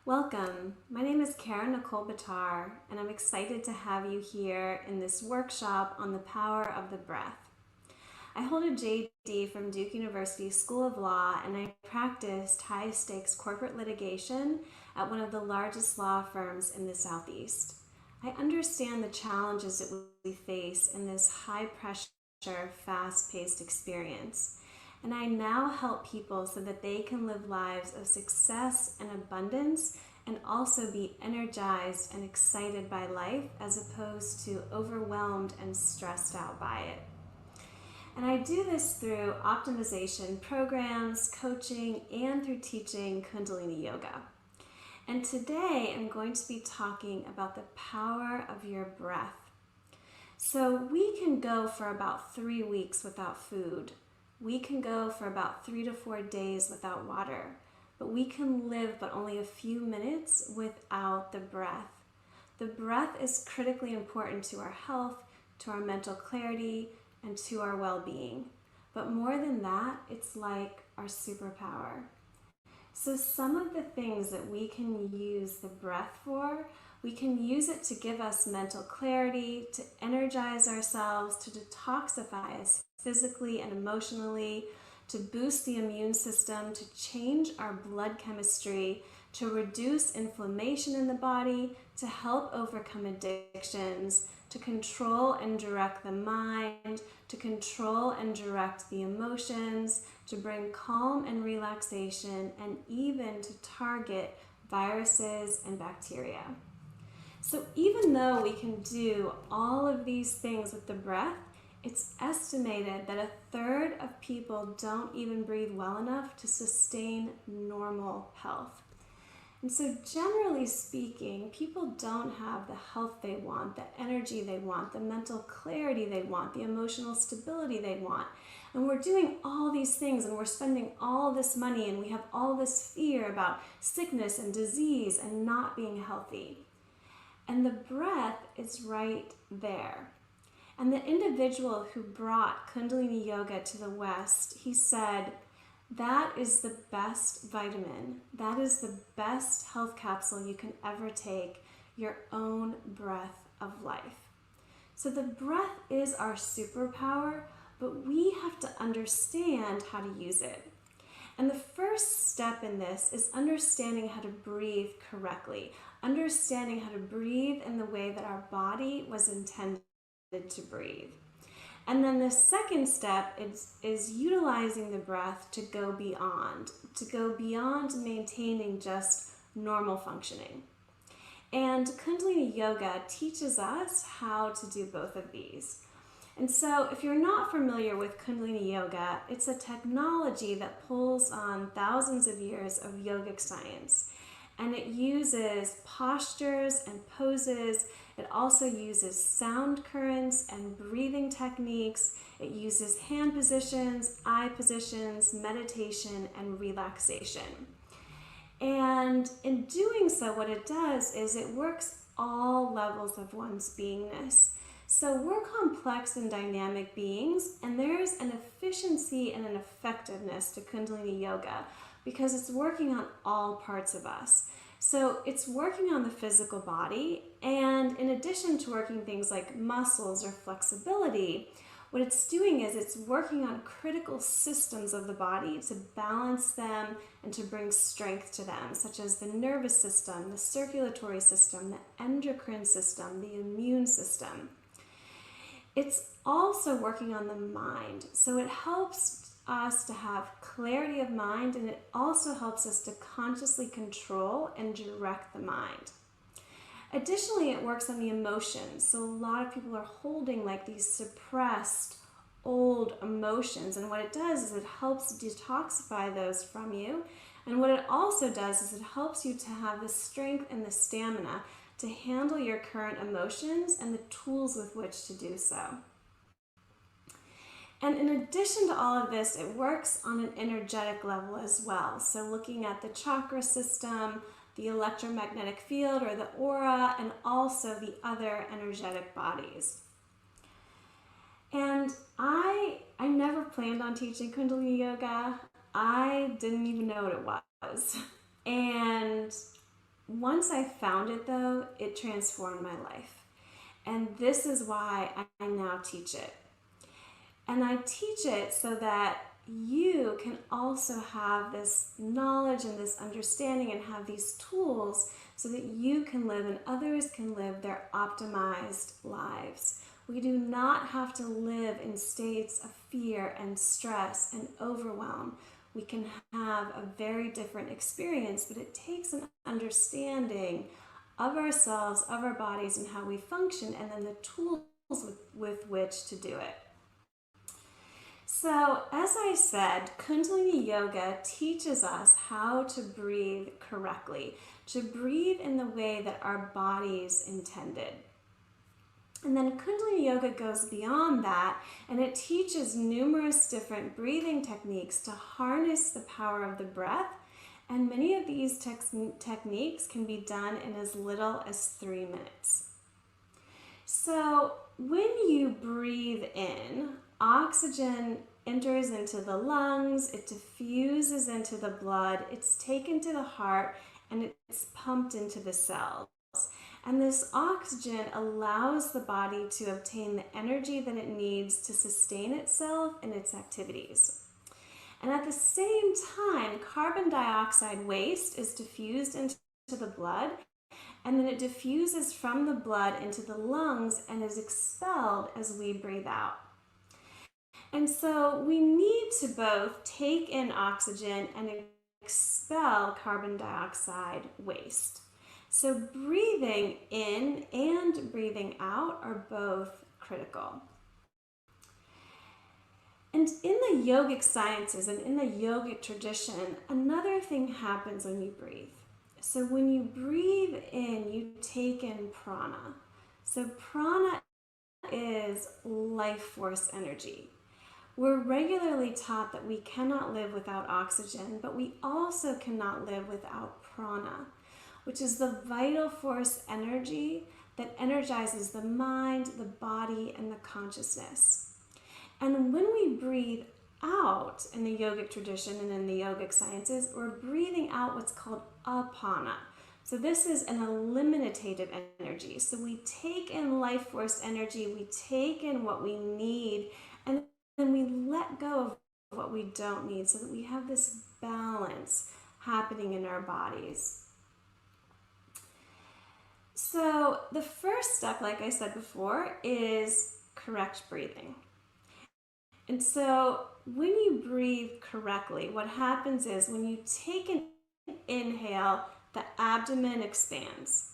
Welcome. My name is Nicole, and I'm excited to have you here in this workshop on the power of the breath. I hold a JD from Duke University School of Law, and I practiced high-stakes corporate litigation at one of the largest law firms in the Southeast. I understand the challenges that we face in this high-pressure, fast-paced experience. And I now help people so that they can live lives of success and abundance and also be energized and excited by life as opposed to overwhelmed and stressed out by it. And I do this through optimization programs, coaching, and through teaching Kundalini Yoga. And today I'm going to be talking about the power of your breath. So we can go for about 3 weeks without food. We can go for about 3 to 4 days without water, but we can live but only a few minutes without the breath. The breath is critically important to our health, to our mental clarity, and to our well-being. But more than that, it's like our superpower. So some of the things that we can use the breath for, we can use it to give us mental clarity, to energize ourselves, to detoxify us physically and emotionally, to boost the immune system, to change our blood chemistry, to reduce inflammation in the body, to help overcome addictions, to control and direct the mind, to control and direct the emotions, to bring calm and relaxation, and even to target viruses and bacteria. So even though we can do all of these things with the breath, it's estimated that 1/3 of people don't even breathe well enough to sustain normal health. And so generally speaking, people don't have the health they want, the energy they want, the mental clarity they want, the emotional stability they want. And we're doing all these things and we're spending all this money and we have all this fear about sickness and disease and not being healthy. And the breath is right there. And the individual who brought Kundalini Yoga to the West, he said, that is the best vitamin. That is the best health capsule you can ever take, your own breath of life. So the breath is our superpower, but we have to understand how to use it. And the first step in this is understanding how to breathe correctly, understanding how to breathe in the way that our body was intended to breathe. And then the second step is utilizing the breath to go beyond maintaining just normal functioning. And Kundalini Yoga teaches us how to do both of these. And so if you're not familiar with Kundalini Yoga, it's a technology that pulls on thousands of years of yogic science. And it uses postures and poses. It also uses sound currents and breathing techniques. It uses hand positions, eye positions, meditation, and relaxation. And in doing so, what it does is it works all levels of one's beingness. So we're complex and dynamic beings, and there's an efficiency and an effectiveness to Kundalini Yoga because it's working on all parts of us. So it's working on the physical body, and in addition to working things like muscles or flexibility, what it's doing is it's working on critical systems of the body to balance them and to bring strength to them, such as the nervous system, the circulatory system, the endocrine system, the immune system. It's also working on the mind, so it helps us to have clarity of mind, and it also helps us to consciously control and direct the mind. Additionally, it works on the emotions. So a lot of people are holding like these suppressed old emotions, and what it does is it helps detoxify those from you. And what it also does is it helps you to have the strength and the stamina to handle your current emotions and the tools with which to do so. And in addition to all of this, it works on an energetic level as well. So looking at the chakra system, the electromagnetic field or the aura, and also the other energetic bodies. And I never planned on teaching Kundalini Yoga. I didn't even know what it was. And once I found it though, it transformed my life. And this is why I now teach it. And I teach it so that you can also have this knowledge and this understanding and have these tools so that you can live and others can live their optimized lives. We do not have to live in states of fear and stress and overwhelm. We can have a very different experience, but it takes an understanding of ourselves, of our bodies, and how we function, and then the tools with which to do it. So, as I said, Kundalini Yoga teaches us how to breathe correctly, to breathe in the way that our bodies intended. And then Kundalini Yoga goes beyond that, and it teaches numerous different breathing techniques to harness the power of the breath. And many of these techniques can be done in as little as 3 minutes. So when you breathe in, oxygen enters into the lungs, it diffuses into the blood, it's taken to the heart, and it's pumped into the cells. And this oxygen allows the body to obtain the energy that it needs to sustain itself and its activities. And at the same time, carbon dioxide waste is diffused into the blood, and then it diffuses from the blood into the lungs and is expelled as we breathe out. And so we need to both take in oxygen and expel carbon dioxide waste. So breathing in and breathing out are both critical. And in the yogic sciences and in the yogic tradition, another thing happens when you breathe. So when you breathe in, you take in prana. So prana is life force energy. We're regularly taught that we cannot live without oxygen, but we also cannot live without prana, which is the vital force energy that energizes the mind, the body, and the consciousness. And when we breathe out in the yogic tradition and in the yogic sciences, we're breathing out what's called apana. So this is an eliminative energy. So we take in life force energy, we take in what we need, and then we let go of what we don't need so that we have this balance happening in our bodies. So the first step, like I said before, is correct breathing. And so when you breathe correctly, what happens is when you take an inhale, the abdomen expands.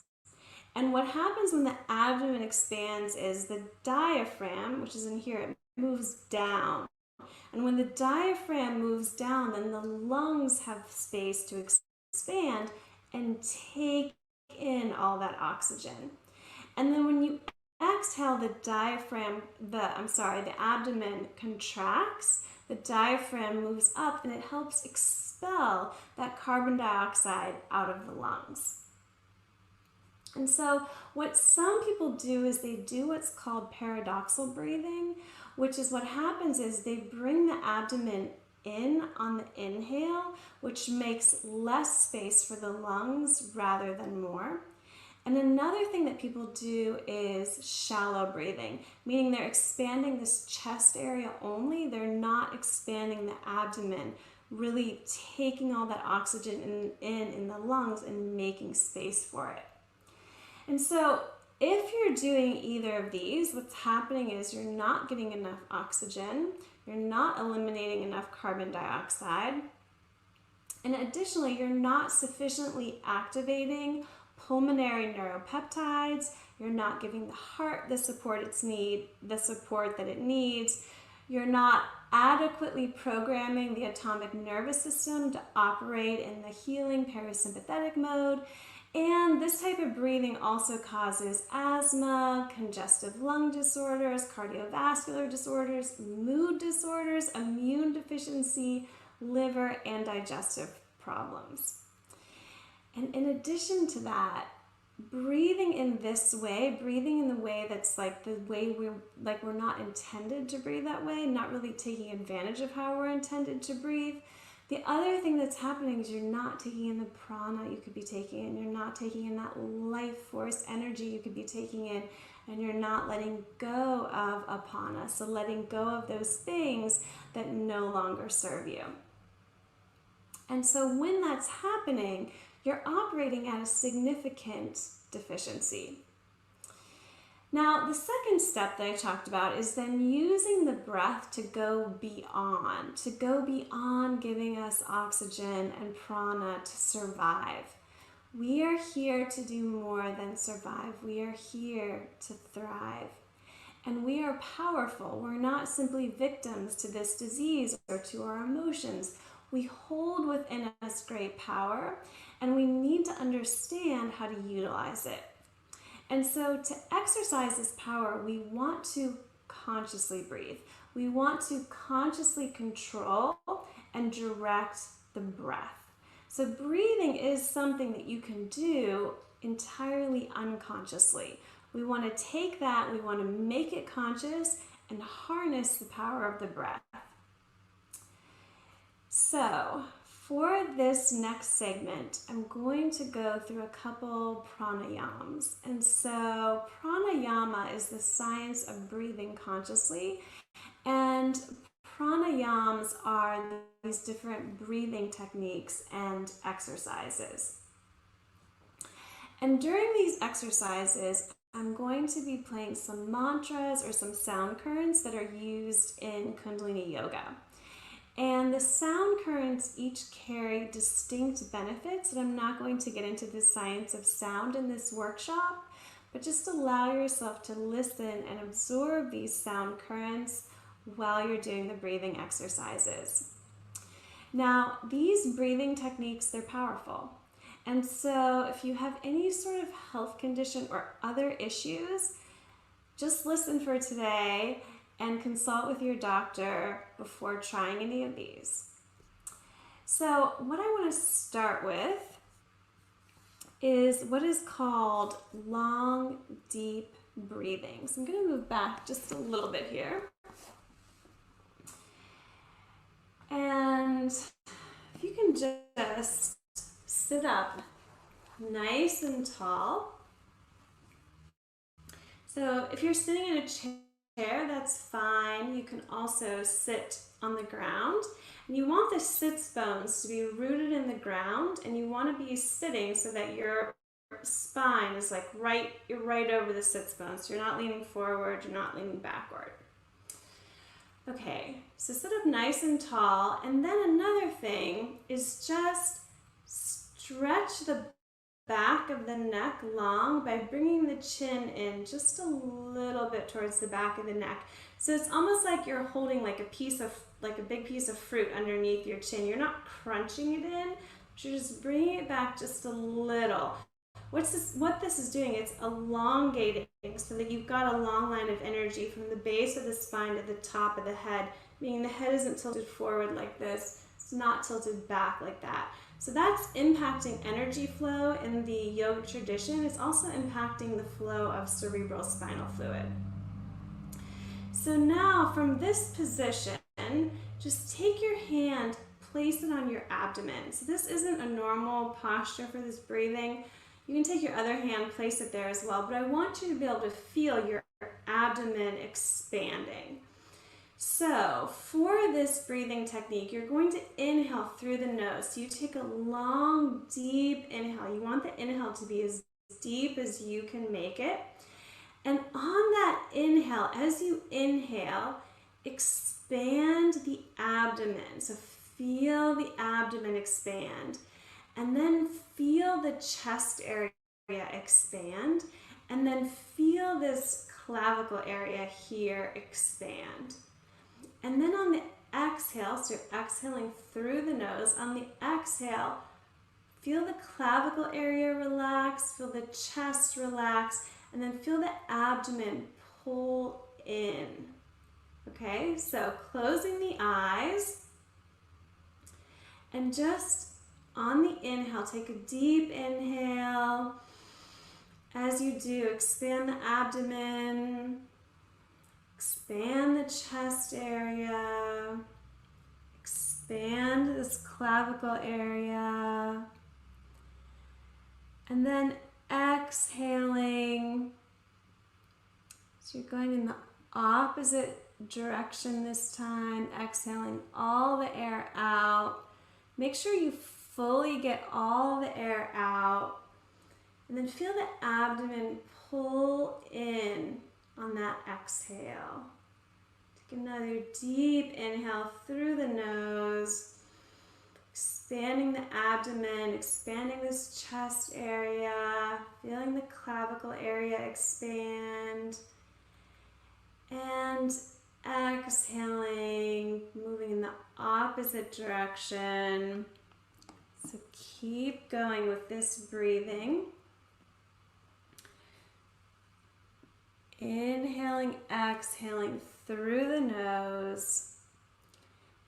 And what happens when the abdomen expands is the diaphragm, which is in here, it moves down. And when the diaphragm moves down, then the lungs have space to expand and take in all that oxygen. And then when you exhale, the abdomen contracts, the diaphragm moves up, and it helps expel that carbon dioxide out of the lungs. And so what some people do is they do what's called paradoxal breathing, which is what happens is they bring the abdomen in on the inhale, which makes less space for the lungs rather than more. And another thing that people do is shallow breathing, meaning they're expanding this chest area only. They're not expanding the abdomen, really taking all that oxygen in the lungs and making space for it. And so if you're doing either of these, what's happening is you're not getting enough oxygen, you're not eliminating enough carbon dioxide, and additionally, you're not sufficiently activating pulmonary neuropeptides, you're not giving the heart the support that it needs, you're not adequately programming the autonomic nervous system to operate in the healing parasympathetic mode. And this type of breathing also causes asthma, congestive lung disorders, cardiovascular disorders, mood disorders, immune deficiency, liver, and digestive problems. And in addition to that, breathing in this way, breathing in the way that's like the way we're not intended to breathe that way, not really taking advantage of how we're intended to breathe, The other thing that's happening is you're not taking in the prana you could be taking in, you're not taking in that life force energy you could be taking in, and you're not letting go of apana, so letting go of those things that no longer serve you. And so when that's happening, you're operating at a significant deficiency. Now, the second step that I talked about is then using the breath to go beyond giving us oxygen and prana to survive. We are here to do more than survive. We are here to thrive. And we are powerful. We're not simply victims to this disease or to our emotions. We hold within us great power, and we need to understand how to utilize it. And so to exercise this power, we want to consciously breathe. We want to consciously control and direct the breath. So breathing is something that you can do entirely unconsciously. We want to take that, we want to make it conscious and harness the power of the breath. So for this next segment, I'm going to go through a couple pranayams. And so pranayama is the science of breathing consciously. And pranayams are these different breathing techniques and exercises. And during these exercises, I'm going to be playing some mantras or some sound currents that are used in Kundalini Yoga. And the sound currents each carry distinct benefits, and I'm not going to get into the science of sound in this workshop, but just allow yourself to listen and absorb these sound currents while you're doing the breathing exercises. Now, these breathing techniques, they're powerful. And so if you have any sort of health condition or other issues, just listen for today and consult with your doctor before trying any of these. So what I want to start with is what is called long, deep breathing. So I'm going to move back just a little bit here. And if you can just sit up nice and tall. So if you're sitting in a chair, that's fine. You can also sit on the ground. And you want the sits bones to be rooted in the ground, and you want to be sitting so that your spine is like you're right over the sits bones. So you're not leaning forward, you're not leaning backward. Okay, so sit up nice and tall. And then another thing is just stretch the back of the neck long by bringing the chin in just a little bit towards the back of the neck. So it's almost like you're holding like a big piece of fruit underneath your chin. You're not crunching it in, but you're just bringing it back just a little. What this is doing, it's elongating so that you've got a long line of energy from the base of the spine to the top of the head, meaning the head isn't tilted forward like this, it's not tilted back like that. So that's impacting energy flow in the yoga tradition. It's also impacting the flow of cerebral spinal fluid. So now from this position, just take your hand, place it on your abdomen. So this isn't a normal posture for this breathing. You can take your other hand, place it there as well, but I want you to be able to feel your abdomen expanding. So for this breathing technique, you're going to inhale through the nose. So you take a long, deep inhale. You want the inhale to be as deep as you can make it. And on that inhale, as you inhale, expand the abdomen. So feel the abdomen expand. And then feel the chest area expand. And then feel this clavicle area here expand. And then on the exhale, so you're exhaling through the nose, on the exhale, feel the clavicle area relax, feel the chest relax, and then feel the abdomen pull in. Okay, so closing the eyes, and just on the inhale, take a deep inhale. As you do, expand the abdomen. Expand the chest area, expand this clavicle area. And then exhaling. So you're going in the opposite direction this time, exhaling all the air out. Make sure you fully get all the air out. And then feel the abdomen pull in on that exhale. Take another deep inhale through the nose, expanding the abdomen, expanding this chest area, feeling the clavicle area expand. And exhaling, moving in the opposite direction. So keep going with this breathing. Inhaling, exhaling through the nose.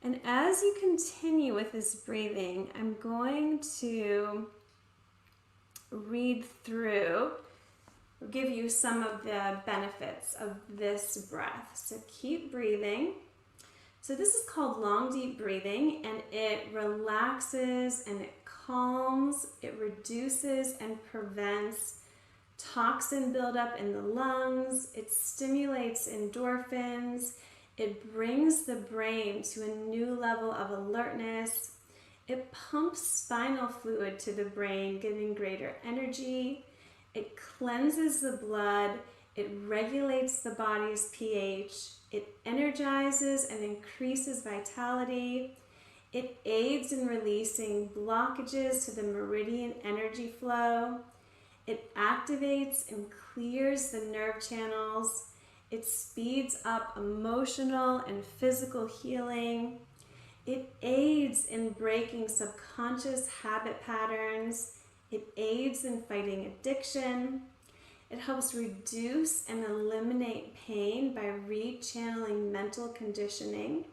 And as you continue with this breathing, I'm going to read through, give you some of the benefits of this breath. So keep breathing. So this is called long, deep breathing, and it relaxes and it calms, it reduces and prevents toxin buildup in the lungs, it stimulates endorphins, it brings the brain to a new level of alertness, it pumps spinal fluid to the brain, giving greater energy, it cleanses the blood, it regulates the body's pH, it energizes and increases vitality, it aids in releasing blockages to the meridian energy flow, it activates and clears the nerve channels, it speeds up emotional and physical healing, it aids in breaking subconscious habit patterns, it aids in fighting addiction, it helps reduce and eliminate pain by rechanneling mental conditioning,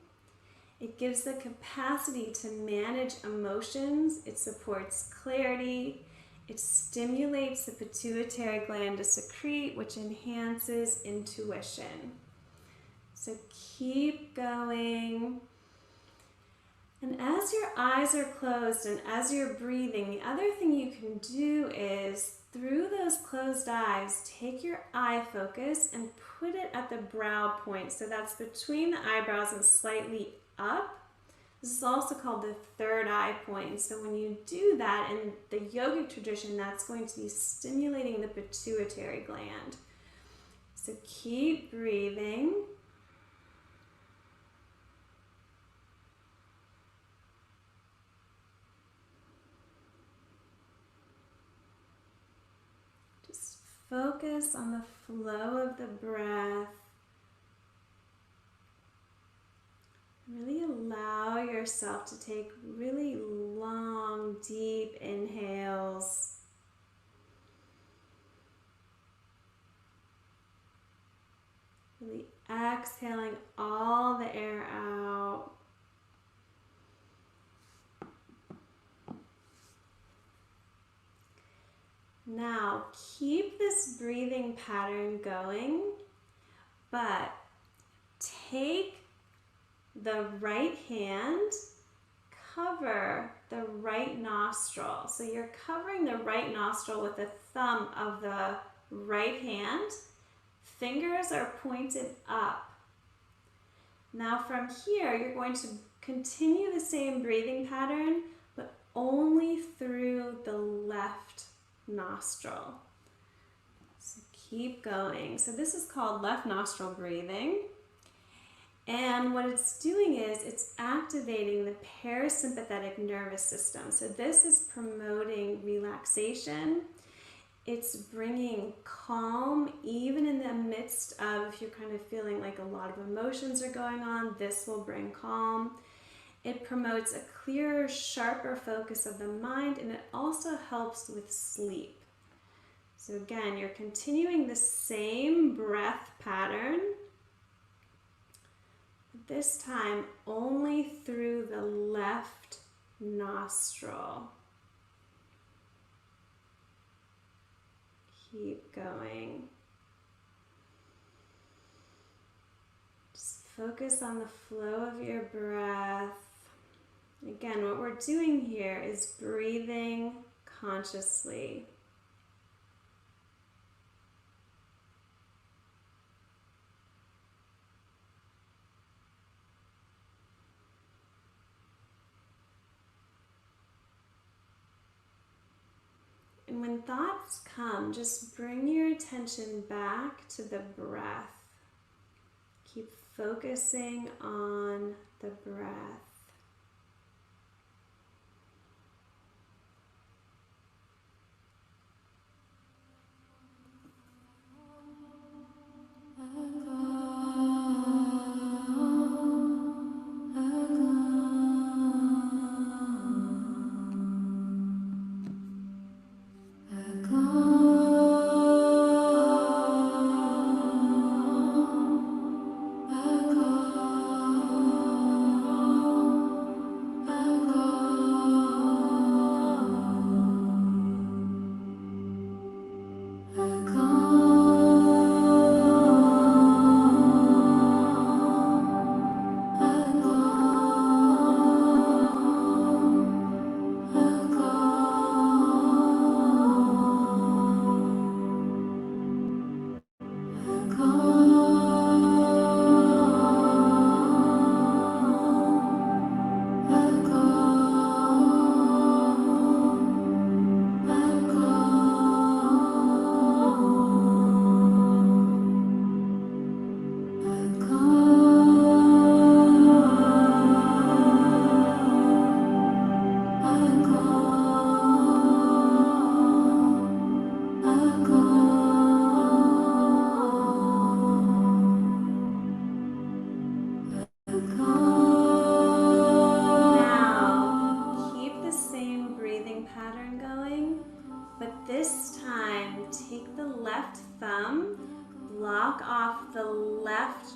it gives the capacity to manage emotions, it supports clarity, it stimulates the pituitary gland to secrete, which enhances intuition. So keep going. And as your eyes are closed and as you're breathing, the other thing you can do is, through those closed eyes, take your eye focus and put it at the brow point. So that's between the eyebrows and slightly up. This is also called the third eye point. So when you do that in the yogic tradition, that's going to be stimulating the pituitary gland. So keep breathing. Just focus on the flow of the breath. Really allow yourself to take really long, deep inhales. Really exhaling all the air out. Now, keep this breathing pattern going, but take the right hand, cover the right nostril. So you're covering the right nostril with the thumb of the right hand. Fingers are pointed up. Now from here, you're going to continue the same breathing pattern, but only through the left nostril. So keep going. So this is called left nostril breathing. And what it's doing is it's activating the parasympathetic nervous system. So this is promoting relaxation. It's bringing calm even in the midst of, if you're kind of feeling like a lot of emotions are going on, this will bring calm. It promotes a clearer, sharper focus of the mind, and it also helps with sleep. So again, you're continuing the same breath pattern, this time only through the left nostril. Keep going. Just focus on the flow of your breath. Again, what we're doing here is breathing consciously. And when thoughts come, just bring your attention back to the breath. Keep focusing on the breath.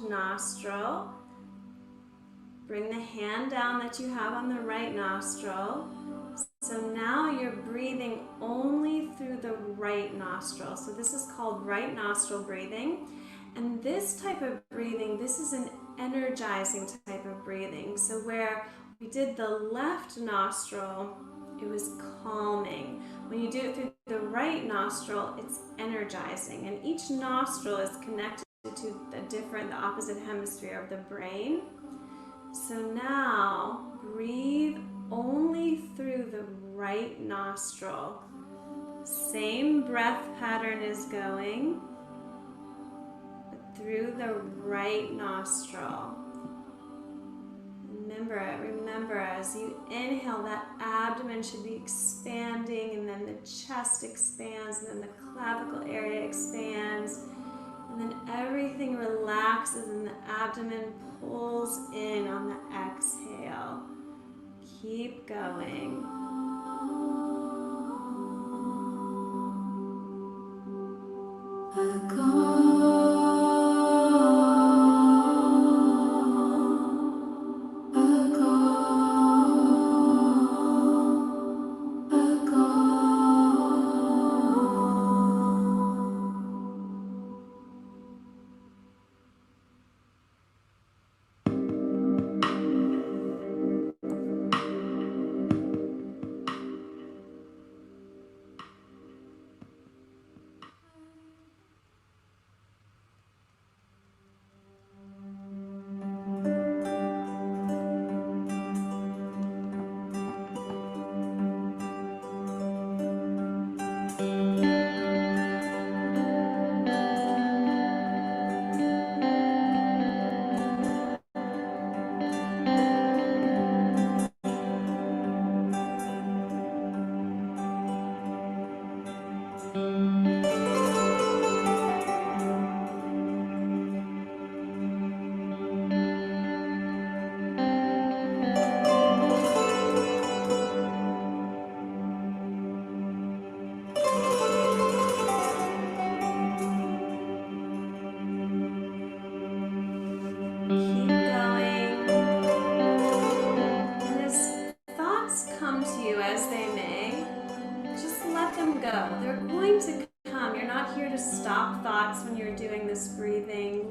Nostril. Bring the hand down that you have on the right nostril. So now you're breathing only through the right nostril. So this is called right nostril breathing. And this type of breathing, this is an energizing type of breathing. So where we did the left nostril, it was calming. When you do it through the right nostril, it's energizing. And each nostril is connected to the opposite hemisphere of the brain. So now breathe only through the right nostril. Same breath pattern is going, but through the right nostril. Remember, as you inhale, that abdomen should be expanding, and then the chest expands, and then the clavicle area expands. And then everything relaxes and the abdomen pulls in on the exhale. Keep going.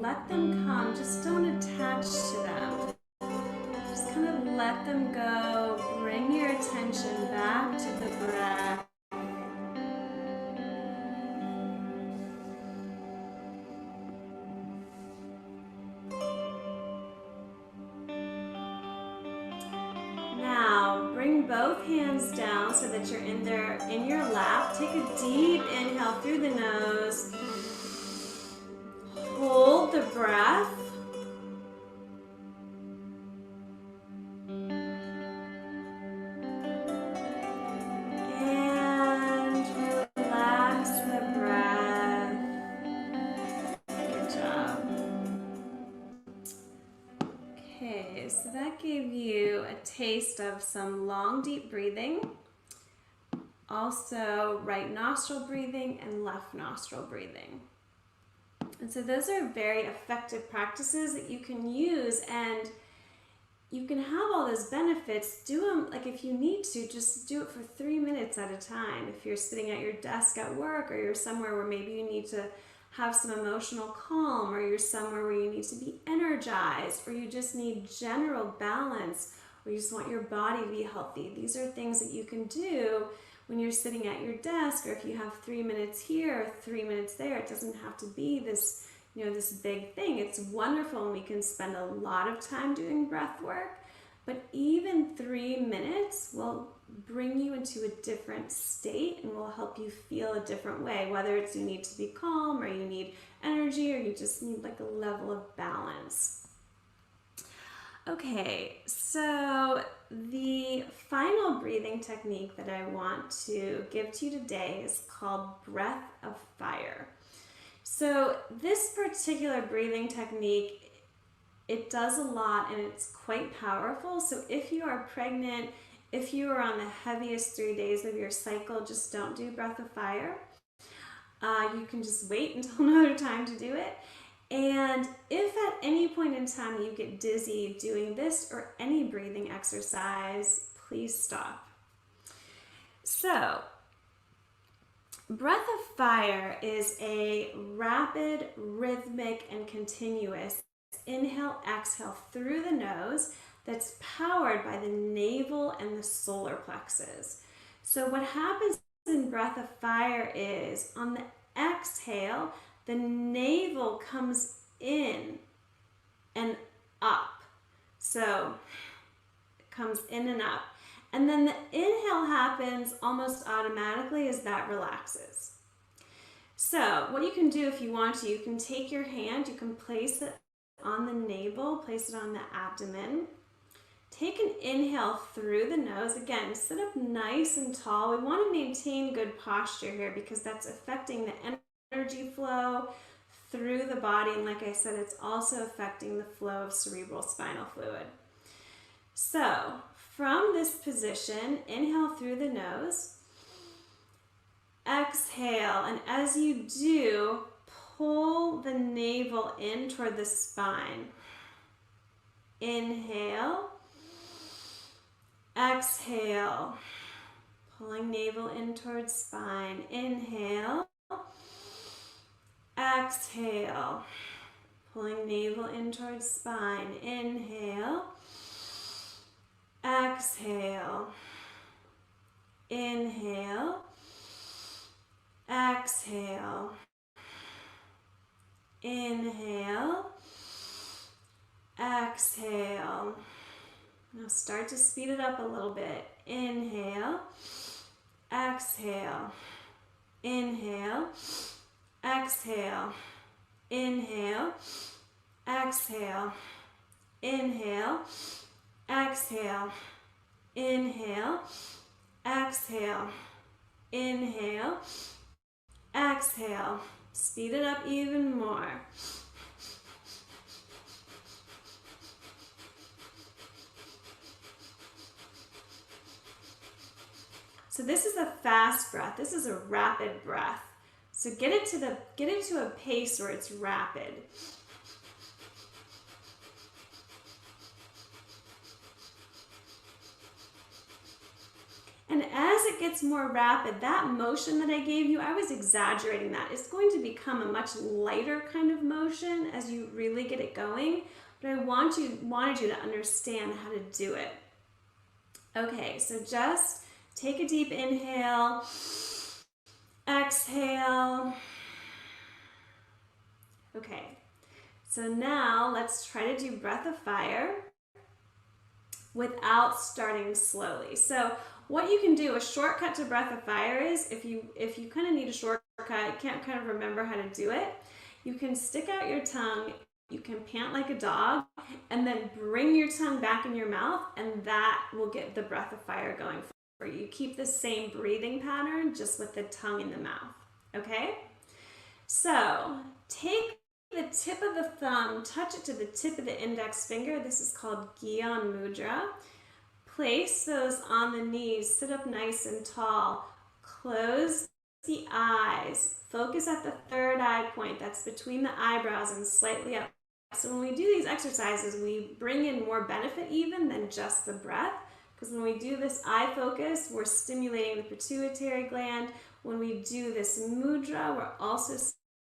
Let them come, just don't attach to them. Just kind of let them go. Bring your attention back to the breath. Now, bring both hands down so that you're in your lap. Take a deep inhale through the nose. Hold the breath. So that gave you a taste of some long, deep breathing, also right nostril breathing and left nostril breathing. And so those are very effective practices that you can use, and you can have all those benefits. Do them, like if you need to, just do it for 3 minutes at a time. If you're sitting at your desk at work, or you're somewhere where maybe you need to have some emotional calm, or you're somewhere where you need to be energized, or you just need general balance, or you just want your body to be healthy. These are things that you can do when you're sitting at your desk, or if you have 3 minutes here or 3 minutes there. It doesn't have to be this, this big thing. It's wonderful, and we can spend a lot of time doing breath work, but even 3 minutes will bring you into a different state and will help you feel a different way, whether it's you need to be calm, or you need energy, or you just need like a level of balance. Okay, so the final breathing technique that I want to give to you today is called breath of fire. So this particular breathing technique, it does a lot and it's quite powerful. So if you are pregnant, if you are on the heaviest 3 days of your cycle, just don't do breath of fire. You can just wait until another time to do it. And if at any point in time you get dizzy doing this or any breathing exercise, please stop. So, breath of fire is a rapid, rhythmic, and continuous inhale, exhale through the nose that's powered by the navel and the solar plexus. So what happens in breath of fire is on the exhale, the navel comes in and up. So it comes in and up. And then the inhale happens almost automatically as that relaxes. So what you can do if you want to, you can take your hand, you can place it on the navel, place it on the abdomen. Take an inhale through the nose. Again, sit up nice and tall. We want to maintain good posture here because that's affecting the energy flow through the body. And like I said, it's also affecting the flow of cerebral spinal fluid. So from this position, inhale through the nose. Exhale, and as you do, pull the navel in toward the spine. Inhale. Exhale, pulling navel in towards spine. Inhale. Exhale, pulling navel in towards spine. Inhale. Exhale. Inhale. Exhale. Inhale. Exhale. Now start to speed it up a little bit. Inhale, exhale, inhale, exhale, inhale, exhale, inhale, exhale, inhale, exhale, inhale, exhale. Speed it up even more. So this is a fast breath. This is a rapid breath. So get it to a pace where it's rapid. And as it gets more rapid, that motion that I gave you, I was exaggerating that. It's going to become a much lighter kind of motion as you really get it going. but I wanted you to understand how to do it. Okay, so just take a deep inhale, exhale. Okay, so now let's try to do breath of fire without starting slowly. So what you can do, a shortcut to breath of fire is, if you kind of need a shortcut, can't kind of remember how to do it, you can stick out your tongue, you can pant like a dog, and then bring your tongue back in your mouth, and that will get the breath of fire going for you. Keep the same breathing pattern, just with the tongue in the mouth, okay? So take the tip of the thumb, touch it to the tip of the index finger. This is called Gyan Mudra. Place those on the knees, sit up nice and tall. Close the eyes. Focus at the third eye point. That's between the eyebrows and slightly up. So when we do these exercises, we bring in more benefit even than just the breath. Because when we do this eye focus, we're stimulating the pituitary gland. When we do this mudra, we're also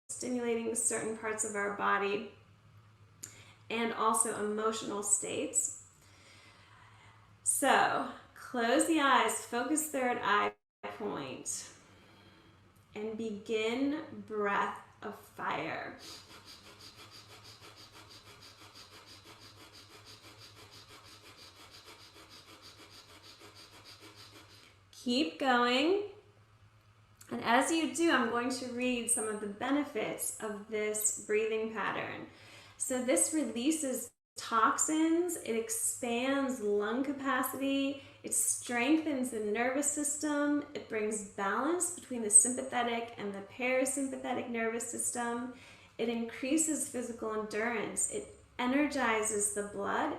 stimulating certain parts of our body and also emotional states. So close the eyes, focus third eye point, and begin breath of fire. Keep going. And as you do, I'm going to read some of the benefits of this breathing pattern. So this releases toxins, it expands lung capacity, it strengthens the nervous system, it brings balance between the sympathetic and the parasympathetic nervous system, it increases physical endurance, it energizes the blood,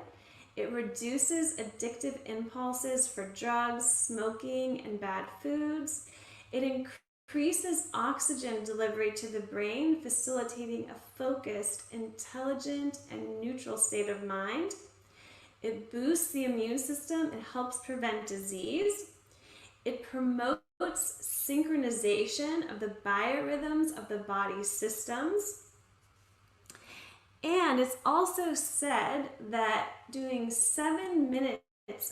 it reduces addictive impulses for drugs, smoking, and bad foods. It increases oxygen delivery to the brain, facilitating a focused, intelligent, and neutral state of mind. It boosts the immune system. It helps prevent disease. It promotes synchronization of the biorhythms of the body's systems. And it's also said that doing 7 minutes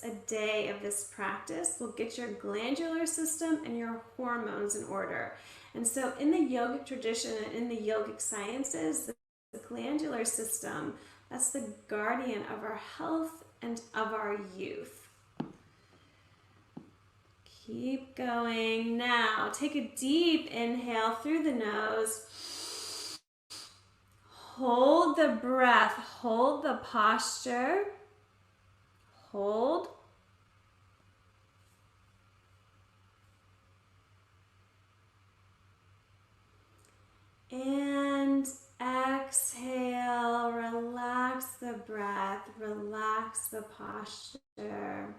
a day of this practice will get your glandular system and your hormones in order. And so in the yogic tradition and in the yogic sciences, the glandular system, that's the guardian of our health and of our youth. Keep going. Now take a deep inhale through the nose. Hold the breath, hold the posture. Hold. And exhale, relax the breath, relax the posture.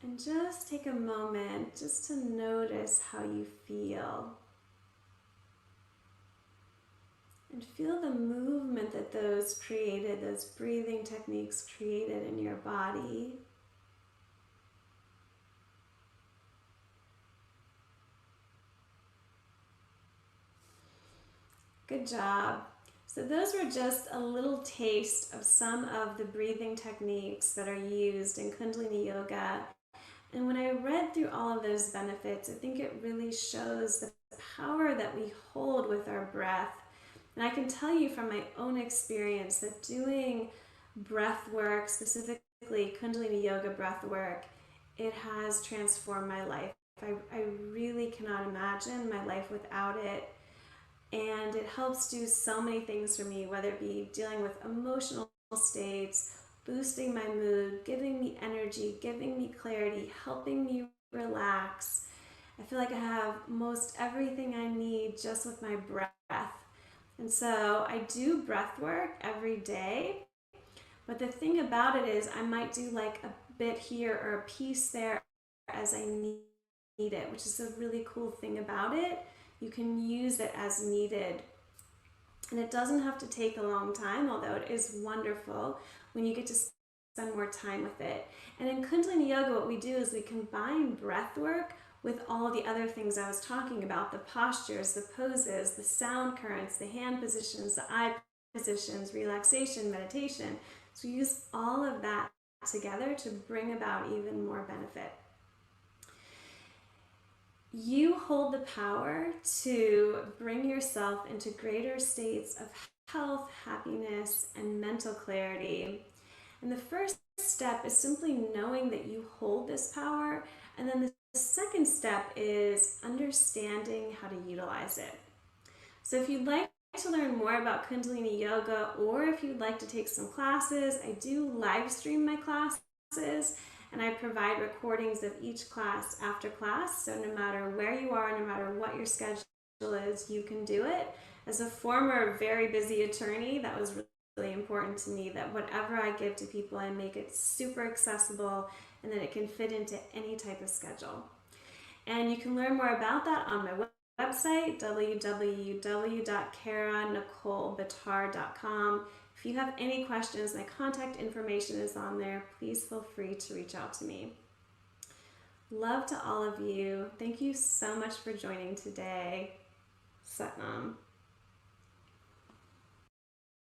And just take a moment just to notice how you feel. And feel the movement that those breathing techniques created in your body. Good job. So those were just a little taste of some of the breathing techniques that are used in Kundalini Yoga. And when I read through all of those benefits, I think it really shows the power that we hold with our breath. And I can tell you from my own experience that doing breath work, specifically Kundalini Yoga breath work, it has transformed my life. I really cannot imagine my life without it. And it helps do so many things for me, whether it be dealing with emotional states, boosting my mood, giving me energy, giving me clarity, helping me relax. I feel like I have most everything I need just with my breath. And so I do breath work every day, but the thing about it is I might do like a bit here or a piece there as I need it, which is a really cool thing about it. You can use it as needed. And it doesn't have to take a long time, although it is wonderful when you get to spend more time with it. And in Kundalini Yoga, what we do is we combine breath work with all the other things I was talking about, the postures, the poses, the sound currents, the hand positions, the eye positions, relaxation, meditation. So we use all of that together to bring about even more benefit. You hold the power to bring yourself into greater states of health, happiness, and mental clarity. And the first step is simply knowing that you hold this power, and then the second step is understanding how to utilize it. So if you'd like to learn more about Kundalini Yoga, or if you'd like to take some classes, I do live stream my classes, and I provide recordings of each class after class. So no matter where you are, no matter what your schedule is, you can do it. As a former very busy attorney, that was really important to me, that whatever I give to people, I make it super accessible and that it can fit into any type of schedule. And you can learn more about that on my website, www.karanicolebatar.com. If you have any questions, my contact information is on there. Please feel free to reach out to me. Love to all of you. Thank you so much for joining today. Satnam.